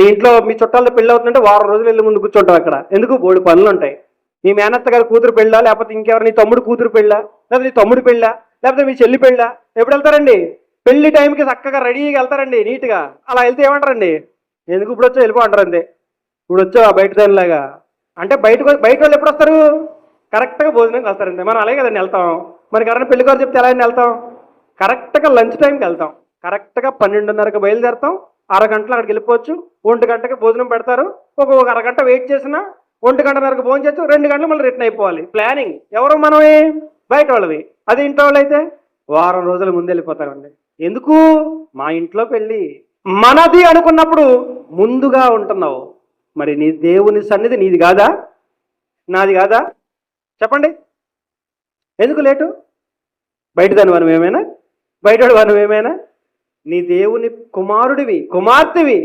నీ ఇంట్లో మీ చుట్టాలతో పెళ్ళి అవుతుందంటే వారం రోజులు వెళ్ళి ముందు కూర్చుంటావు అక్కడ. ఎందుకు? బోడు పనులు ఉంటాయి. నీ మేనత్త గారి కూతురు పెళ్ళా, లేకపోతే ఇంకెవరు నీ తమ్ముడు కూతురు పెళ్ళా, లేకపోతే నీ తమ్ముడు పెళ్ళా, లేకపోతే మీ చెల్లి పెళ్ళా, ఎప్పుడు వెళ్తారండి? పెళ్లి టైంకి చక్కగా రెడీగా వెళ్తారండి నీట్గా. అలా వెళ్తే ఏమంటారండి? ఎందుకు ఇప్పుడు వచ్చో వెళ్ళిపో అంటారు అంతే. ఇప్పుడు వచ్చో బయట దానిలాగా అంటే బయట వాళ్ళు ఎప్పుడు వస్తారు? కరెక్ట్గా భోజనంకి వెళ్తారండి. మనం అలాగే కదండి వెళ్తాం. మనకి ఎవరైనా పెళ్లి గారు చెప్తే ఎలా అయినా వెళ్తాం? కరెక్ట్గా లంచ్ టైంకి వెళ్తాం. కరెక్ట్గా 12:30కి బయలుదేరుతాం. అరగంటలో అక్కడికి వెళ్ళిపోవచ్చు. 1 గంటకి భోజనం పెడతారు. ఒక అరగంట వెయిట్ చేసినా 1 గంటన్నరకు భోజనం చేయొచ్చు. 2 గంటలు మళ్ళీ రిటర్న్ అయిపోవాలి. ప్లానింగ్ ఎవరు? మనమే. బయట వాళ్ళవి. అది ఇంట్లో వాళ్ళు అయితే వారం రోజుల ముందు వెళ్ళిపోతారండి. ఎందుకు? మా ఇంట్లో పెళ్ళి మనది అనుకున్నప్పుడు ముందుగా ఉంటున్నావు. మరి నీ దేవుని సన్నిధి నీది కాదా? నాది కాదా? చెప్పండి. ఎందుకు లేటు? బయట దాని మనం ఏమైనా? బయట వాడు మనం ఏమైనా? నీ దేవుని కుమారుడివి, కుమార్తెవి.